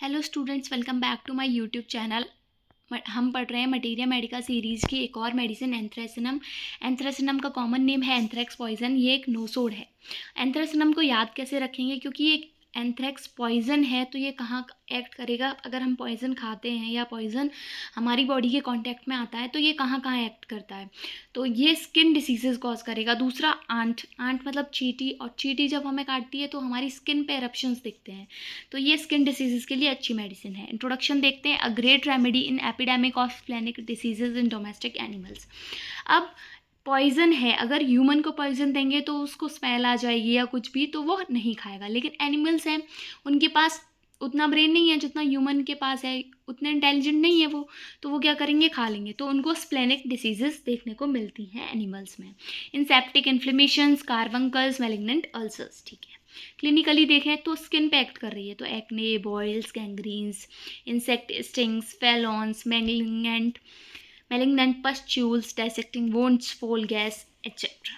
Hello students, welcome back to my YouTube channel. हम पढ़ रहे हैं मटीरिया मेडिका सीरीज़ की एक और मेडिसिन एंथ्रेसिनम। एंथ्रेसिनम का कॉमन नेम है एंथ्रेक्स पॉइजन। ये एक नोसोड है। एंथ्रेसिनम को याद कैसे रखेंगे, क्योंकि ये एक एंथ्रेक्स पॉइजन है। तो ये कहाँ एक्ट करेगा, अगर हम पॉइजन खाते हैं या पॉइजन हमारी बॉडी के कांटेक्ट में आता है तो ये कहाँ कहाँ एक्ट करता है। तो ये स्किन डिसीजेज कॉज करेगा। दूसरा आंट मतलब चींटी, और चींटी जब हमें काटती है तो हमारी स्किन पे एरप्शंस दिखते हैं। तो ये स्किन डिसीजेज के लिए अच्छी मेडिसिन है। इंट्रोडक्शन देखते हैं। A great remedy in epidemic of splenic diseases in domestic animals. अब पॉइजन है, अगर ह्यूमन को पॉइजन देंगे तो उसको स्मेल आ जाएगी या कुछ भी, तो वो नहीं खाएगा। लेकिन एनिमल्स हैं, उनके पास उतना ब्रेन नहीं है जितना ह्यूमन के पास है, उतने इंटेलिजेंट नहीं है वो, तो वो क्या करेंगे, खा लेंगे। तो उनको स्प्लेनिक डिसीजेस देखने को मिलती हैं एनिमल्स में। In septic inflammations, carbuncles, malignant ulcers. ठीक है, क्लिनिकली देखें तो स्किन पे एक्ट कर रही है, तो acne, boils, gangrenes, insect stings, felons, malignant pustules, dissecting wounds, fall gas, etc.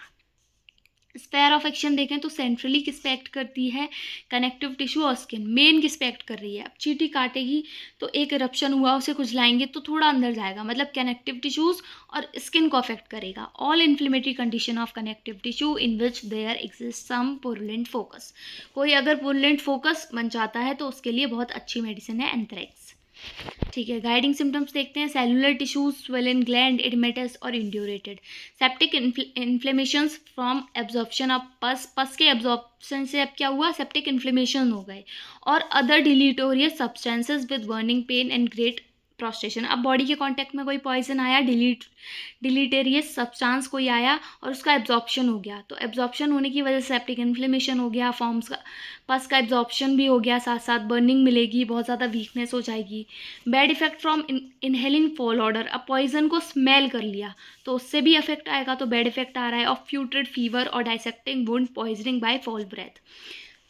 Sphere of action देखें तो सेंट्रली किस पे एक्ट करती है, कनेक्टिव टिश्यू और स्किन। मेन किस पे एक्ट कर रही है, अब चींटी काटेगी तो एक इरप्शन हुआ, उसे खुजलाएंगे तो थोड़ा अंदर जाएगा, मतलब कनेक्टिव टिश्यूज और स्किन को अफेक्ट करेगा। All inflammatory condition of connective tissue in which there exist some purulent focus. कोई अगर पुरुलेंट फोकस बन जाता है तो उसके लिए बहुत अच्छी मेडिसिन है एंथ्रेक्स। ठीक है, गाइडिंग सिम्टम्स देखते हैं। Cellular tissues, swollen gland, oedematous और indurated. Septic inflammations from absorption of pus के एब्जॉर्प्शन से अब क्या हुआ, सेप्टिक इन्फ्लेमेशन हो गए। और other deleterious substances with burning pain and great prostration. अब बॉडी के कांटेक्ट में कोई पॉइजन आया, डिलीटेरियस सब्सटेंस कोई आया और उसका एब्जॉर्प्शन हो गया, तो एब्जॉर्प्शन होने की वजह से सेप्टिक इन्फ्लेमेशन हो गया, फॉर्म्स का पस का एब्जॉर्प्शन भी हो गया, साथ साथ बर्निंग मिलेगी, बहुत ज़्यादा वीकनेस हो जाएगी। Bad effect from inhaling fall order. अब पॉइजन को स्मेल कर लिया तो उससे भी इफेक्ट आएगा, तो बैड इफेक्ट आ रहा है। ऑफ फ्यूटेड फीवर और dissecting wound poisoning by foul breath.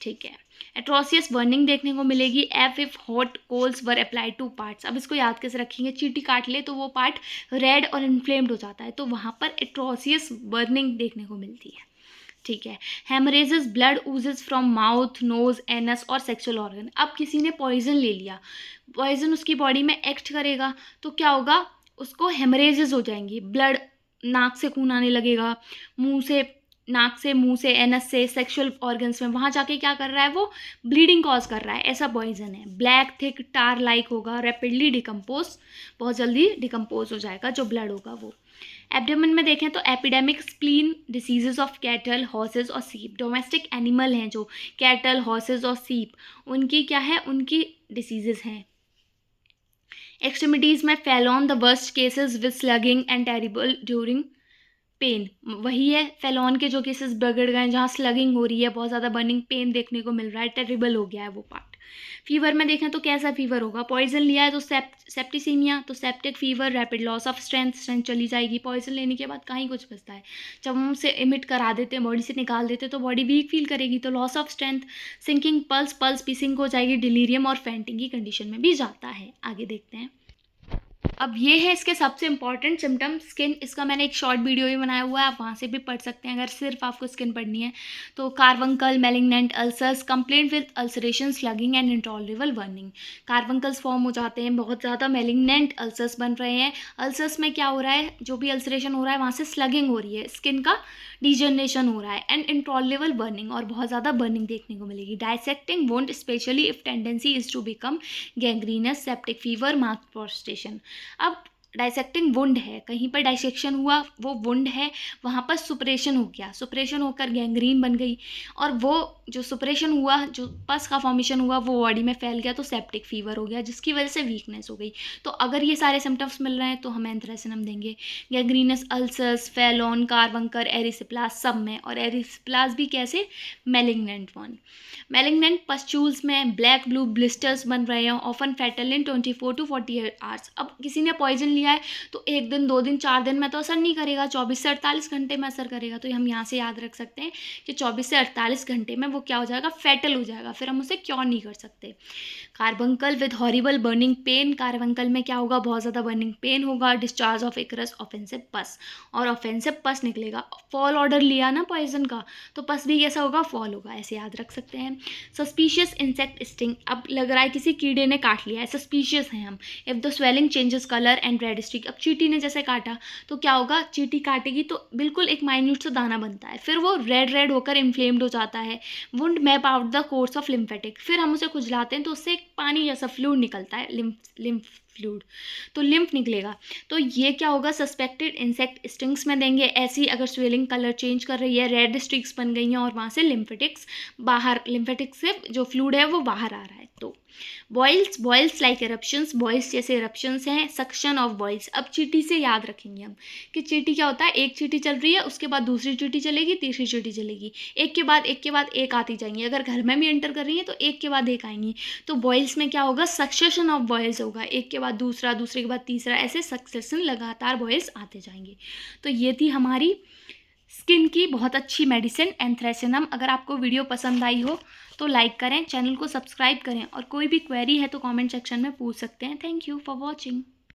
ठीक है, एट्रोसियस बर्निंग देखने को मिलेगी। F if hot coals were applied to parts. अब इसको याद कैसे रखेंगे, चींटी काट ले तो वो पार्ट रेड और इन्फ्लेम्ड हो जाता है, तो वहाँ पर एट्रोसियस बर्निंग देखने को मिलती है। ठीक है, haemorrhages, blood oozes from mouth, nose, anus और सेक्सुअल ऑर्गन। अब किसी ने पॉइजन ले लिया, पॉइजन उसकी बॉडी में एक्ट करेगा तो क्या होगा, उसको हेमरेजेस हो जाएंगी, ब्लड, नाक से खून आने लगेगा, नाक से, मुंह से, एनस से, सेक्सुअल ऑर्गन्स में, वहाँ जाके क्या कर रहा है, वो ब्लीडिंग कॉज कर रहा है। ऐसा पॉइजन है। ब्लैक थिक टार लाइक होगा, रैपिडली डिकम्पोज, बहुत जल्दी डिकम्पोज हो जाएगा जो ब्लड होगा वो। एब्डोमेन में देखें तो epidemic spleen diseases of cattle, horse's और सीप। डोमेस्टिक एनिमल हैं जो कैटल, हॉर्सेज और सीप, उनकी क्या है, उनकी डिसीजेज हैं। एक्सट्रीमिटीज में felon, the worst cases with sloughing and terrible during pain. वही है, फेलॉन के जो केसेस बिगड़ गए, जहाँ स्लगिंग हो रही है, बहुत ज़्यादा बर्निंग पेन देखने को मिल रहा है, टेरिबल हो गया है वो पार्ट। फीवर में देखें तो कैसा फीवर होगा, पॉइजन लिया है तो सेप्टिसीमिया, तो septic fever, rapid loss of strength चली जाएगी। पॉइजन लेने के बाद कहीं कुछ बचता है, जब हम उसे इमिट करा देते हैं, बॉडी से निकाल देते हैं, तो बॉडी वीक फील करेगी, तो loss of strength, sinking pulse पीसिंग हो जाएगी, डिलीरियम और फेंटिंग की कंडीशन में भी जाता है। आगे देखते हैं। अब ये है इसके सबसे इंपॉर्टेंट सिम्टम। स्किन, इसका मैंने एक शॉर्ट वीडियो भी बनाया हुआ है, आप वहाँ से भी पढ़ सकते हैं अगर सिर्फ आपको स्किन पढ़नी है तो। Carbuncle, malignant ulcers, complaint with ulceration, स्लगिंग and intolerable burning. Carbuncles form हो जाते हैं, बहुत ज़्यादा मैलिग्नेंट अल्सर्स बन रहे हैं। अल्सर्स में क्या हो रहा है, जो भी अल्सरेशन हो रहा है वहाँ से स्लगिंग हो रही है, स्किन का डिजनरेशन हो रहा है, एंड इंटॉलरेबल बर्निंग, और बहुत ज़्यादा बर्निंग देखने को मिलेगी। Dissecting wound, especially if tendency is to become gangrenous, septic fever, marked prostration. अब डाइसेक्टिंग वुंड है, कहीं पर डाइसेक्शन हुआ, वो वुंड है, वहाँ पर सुपरेशन हो गया, सुपरेशन होकर गैंग्रीन बन गई, और वो जो सुपरेशन हुआ, जो पस का फॉर्मेशन हुआ, वो बॉडी में फैल गया, तो सेप्टिक फीवर हो गया, जिसकी वजह से वीकनेस हो गई। तो अगर ये सारे सिम्टम्स मिल रहे हैं तो हम एंथ्रेसिनम देंगे। गैंग्रीनस अल्सर्स, फेलॉन, कार्बंकर, एरिसिप्लास सब में, और एरिसिप्लास भी कैसे, मैलिग्नेंट वन। मैलिग्नेंट पस्ट्यूल्स में ब्लैक ब्लू ब्लिस्टर्स बन रहे हैं, often fatal in 24 to 48 hours. अब किसी ने पॉइजन लिया लिया है तो 1 दिन 2 दिन 4 दिन में तो असर नहीं करेगा, 24 से 48 घंटे में असर करेगा। तो हम यहाँ से याद रख सकते हैं कि 24 से 48 घंटे में वो क्या हो जाएगा, फैटल हो जाएगा, फिर हम उसे क्योर नहीं कर सकते। Carbuncle with horrible burning pain, carbuncle में क्या होगा, बहुत ज़्यादा बर्निंग पेन होगा। डिस्चार्ज ऑफ एकरस ऑफेंसिव पस, और ऑफेंसिव पस निकलेगा। फॉल ऑर्डर लिया ना पॉइजन का, तो पस भी कैसा होगा, फॉल होगा, ऐसे याद रख सकते हैं। सस्पिशियस इंसेक्ट स्टिंग, अब लग रहा है किसी कीड़े ने काट लिया है, सस्पिशियस हैं हम। If the swelling changes colour and red stick, अब चींटी ने जैसे काटा तो क्या होगा, चींटी काटेगी तो बिल्कुल एक माइन्यूट सा दाना बनता है, फिर वो रेड रेड होकर इन्फ्लेम्ड हो जाता है। Wound map out the course of lymphatic, फिर हम उसे खुजलाते हैं तो उससे एक पानी जैसा फ्लूइड निकलता है, लिम्फ फ्लूइड, तो लिम्फ निकलेगा। तो ये क्या होगा, सस्पेक्टेड इंसेक्ट स्टिंग्स में देंगे। ऐसी अगर स्वेलिंग कलर चेंज कर रही है, रेड स्ट्रिक्स बन गई हैं और वहाँ से लिम्फेटिक्स से जो फ्लूइड है वो बाहर आ रहा है। तो बॉइल्स लाइक एरप्शंस, बॉइल्स जैसे एरप्शंस हैं। सक्शन ऑफ बॉइल्स, अब चींटी से याद रखेंगे हम कि चींटी क्या होता है, एक चींटी चल रही है, उसके बाद दूसरी चींटी चलेगी, तीसरी चींटी चलेगी, एक के बाद एक आती जाएंगी। अगर घर में भी एंटर कर रही है तो एक के बाद एक आएंगी। तो बॉइल्स में क्या होगा, सक्सेशन ऑफ बॉइल्स होगा, एक के बाद दूसरा, दूसरे के बाद तीसरा, ऐसे सक्सेशन लगातार बॉइल्स आते जाएंगे। तो ये थी हमारी स्किन की बहुत अच्छी मेडिसिन एंथ्रेसिनम। अगर आपको वीडियो पसंद आई हो तो लाइक करें, चैनल को सब्सक्राइब करें, और कोई भी क्वेरी है तो कमेंट सेक्शन में पूछ सकते हैं। Thank you for watching.